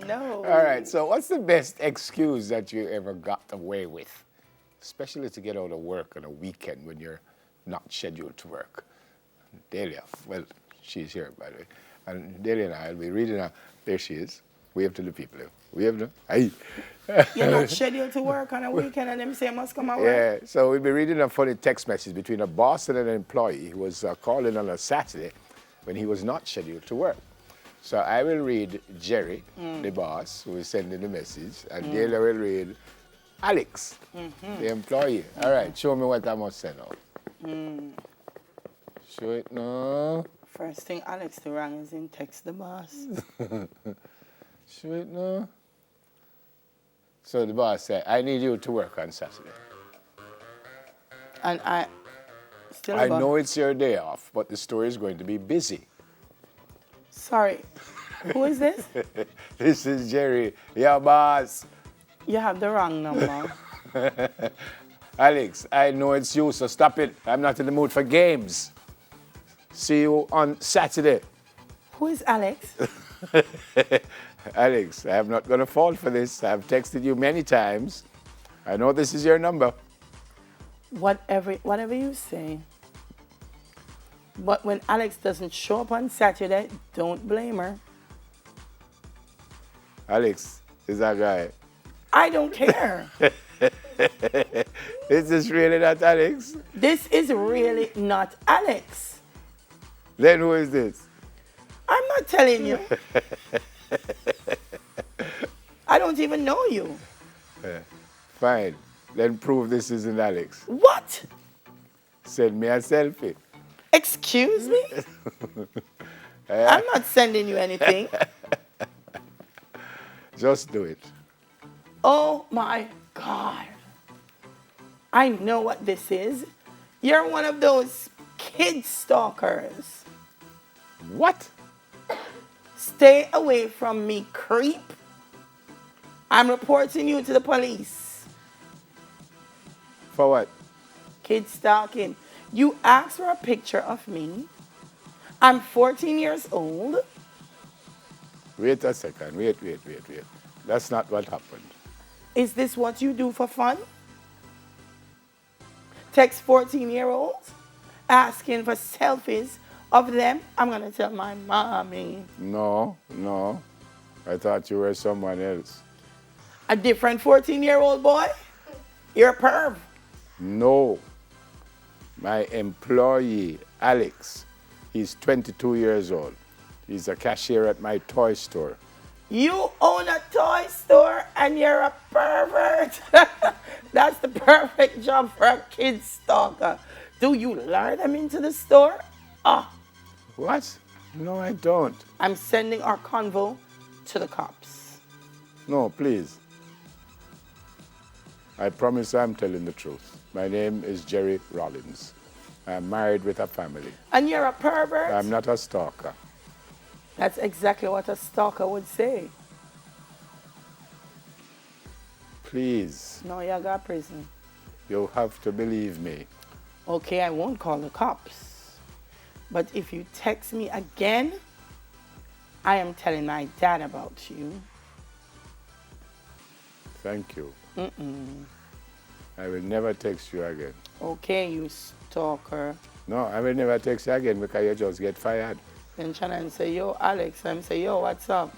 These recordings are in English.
No. All right, so what's the best excuse that you ever got away with? Especially to get out of work on a weekend when you're not scheduled to work. Delia, well, she's here, by the way. And Delia and I will be reading her. There she is. Wave to the people. Wave to Hey. You're not scheduled to work on a weekend and them say you must come and work? Yeah, so we'll be reading a funny text message between a boss and an employee who was calling on a Saturday when he was not scheduled to work. So I will read Jerry, the boss, who is sending the message, and Delia will read Alex, the employee. All right, show me what I must send out. Show it now. First thing Alex to wrong is in text the boss. Show it now. So the boss said, I need you to work on Saturday. And I still I know it's your day off, but the store is going to be busy. Sorry, who is this? This is Jerry, your boss. You have the wrong number. Alex, I know it's you, so stop it. I'm not in the mood for games. See you on Saturday. Who is Alex? Alex, I'm not going to fall for this. I've texted you many times. I know this is your number. Whatever you say. But when Alex doesn't show up on Saturday, don't blame her. Alex is that guy. I don't care. Is this really not Alex? This is really not Alex. Then who is this? I'm not telling you. I don't even know you. Fine. Then prove this isn't Alex. What? Send me a selfie. Excuse me? I'm not sending you anything. Just do it. Oh my God. I know what this is. You're one of those kid stalkers. What? Stay away from me, creep. I'm reporting you to the police. For what? Kid stalking. You asked for a picture of me. I'm 14 years old. Wait a second. Wait. That's not what happened. Is this what you do for fun? Text 14-year-olds asking for selfies of them? I'm going to tell my mommy. No. I thought you were someone else. A different 14-year-old boy? You're a perv. No. My employee, Alex, he's 22 years old. He's a cashier at my toy store. You own a toy store and you're a pervert. That's the perfect job for a kid stalker. Do you lure them into the store? What? No, I don't. I'm sending our convo to the cops. No, please. I promise I'm telling the truth. My name is Jerry Rollins. I'm married with a family. And you're a pervert? I'm not a stalker. That's exactly what a stalker would say. Please. No, you got prison. You have to believe me. Okay, I won't call the cops. But if you text me again, I am telling my dad about you. Thank you. I will never text you again. Okay, you stalker. No, I will never text you again because you just get fired. Then Shannon say, yo, Alex. I'm say, yo, what's up?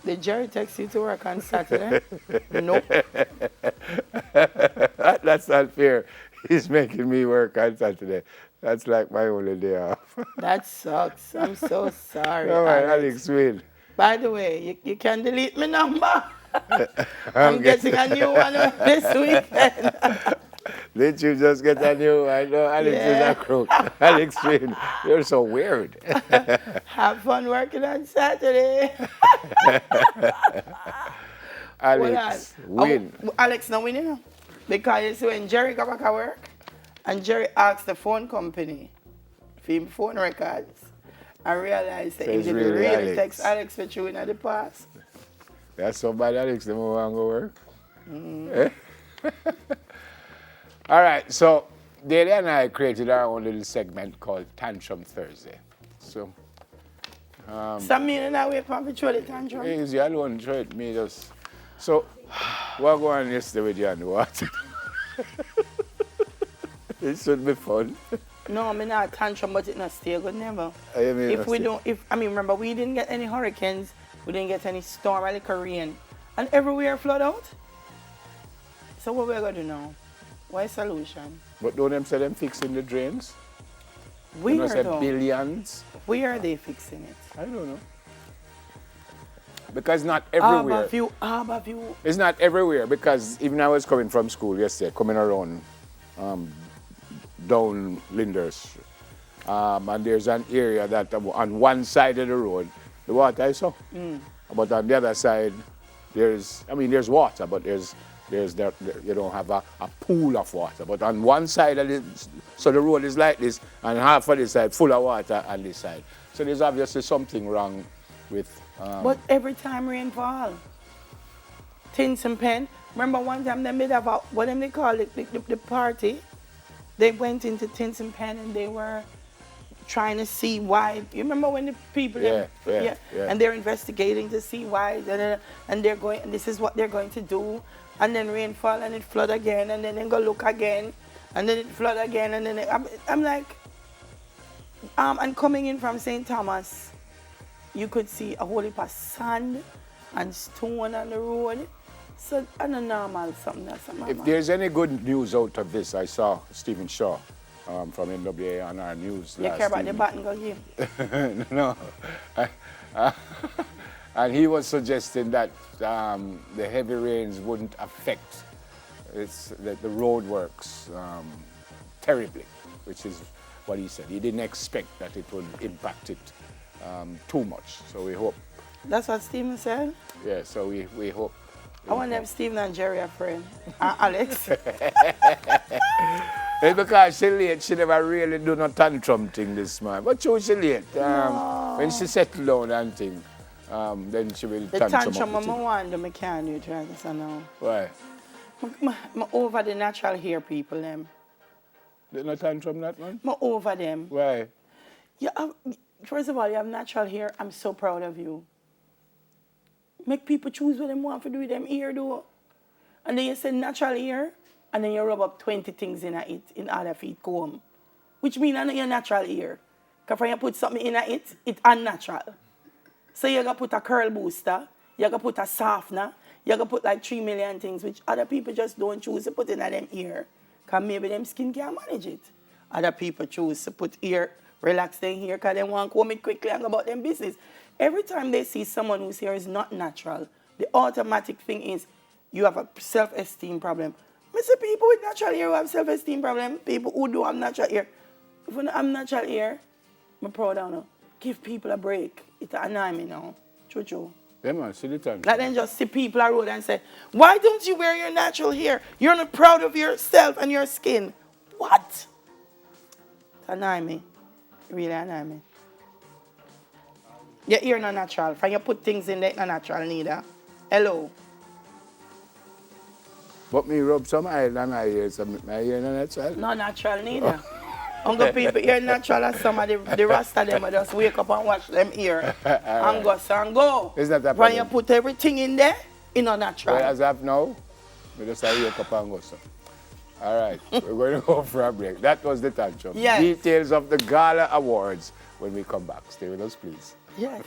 Did Jerry text you to work on Saturday? Nope. That's not fair. He's making me work on Saturday. That's like my only day off. That sucks. I'm so sorry. All right, Alex, win. By the way, you can delete my number. I'm getting a new one this weekend. Did you just get a new one? No, Alex is a crook. Alex win. You're so weird. Have fun working on Saturday. Alex, win. Alex no winning. Because when Jerry got back at work, and Jerry asked the phone company for him phone records, I realized that So he it's didn't really really Alex. text Alex for chewing at the past. That's so bad, Alex. They don't want to go work. Eh? All right, so Delia and I created our own little segment called Tantrum Thursday. So Some men not wait for me to throw the tantrum. Easy alone, throw it, me just. So, what going on yesterday with you and what? It should be fun. No, me not tantrum, but it not stay good never. I mean, If we don't, remember, we didn't get any hurricanes, we didn't get any storm, or like rain, and everywhere flood out. So what we're gonna do now? What's the solution? But don't them say them fixing the drains? Where Say though? billions? Where are they fixing it? I don't know. Because not everywhere. Harborview. It's not everywhere because even I was coming from school yesterday, coming around down Linders, and there's an area that on one side of the road, the water is so. But on the other side, there's water, but there's you don't have a pool of water. But on one side of it, so the road is like this, and half of this side full of water on this side. So there's obviously something wrong with. But every time rain fall, Tins and Pen. Remember one time they made about what they call it, the party. They went into Tins and Pen and they were trying to see why. You remember when the people and they're investigating to see why, and they're going, and this is what they're going to do, and then rain fall and it flood again, and then they go look again, and then it flood again, and then I'm like, and coming in from St. Thomas, you could see a whole heap of sand and stone on the road. So, I don't know, something. If there's any good news out of this, I saw Stephen Shaw from NWA on our news you last care about evening. the Baton go game? No. And he was suggesting that the heavy rains wouldn't affect the road works terribly, which is what he said. He didn't expect that it would impact it too much. So we hope. That's what Stephen said? Yeah, so we hope. I want to have Stephen and Jerry a friend. Alex. It's because she late, she never really do no tantrum thing this month. But she late. When she settle down and thing, then she will the tantrum up. I want them, I can't do it right so now. Why? I'm over the natural hair people, them. There's no tantrum that one? I'm over them. Why? Yeah, first of all, you have natural hair. I'm so proud of you. Make people choose what they want to do with them ear, though. And then you say natural ear, and then you rub up 20 things in it in order for it comb. Which means I know your natural ear. Because when you put something in it's unnatural. So you got to put a curl booster, you got to put a softener, you got to put like 3 million things, which other people just don't choose to put in them ear. Because maybe them skin can't manage it. Other people choose to put ear, relax their hair, because they want to comb it quickly and go about them business. Every time they see someone whose hair is not natural, the automatic thing is you have a self-esteem problem. I see people with natural hair who have self-esteem problem, people who do have natural hair. If I don't have natural hair, I'm proud of you. Give people a break. It's annoy me now. True. Yeah, man, see the time. Like then just see people on the road and say, why don't you wear your natural hair? You're not proud of yourself and your skin. What? It annoy me. It really annoy me. Your ear not natural. When you put things in there, it's not natural neither. Hello. But me rub some oil on my ears, so my ear not natural. Not natural neither. Uncle people ear natural as some of the rasta them will just wake up and watch them ear. And go, son, go. Is that when you put everything in there, it's not natural. Well, as of now, we just wake up and go, so. All right, we're going to go for a break. That was the tantrum. Yes. Details of the Gala Awards when we come back. Stay with us, please. Yes.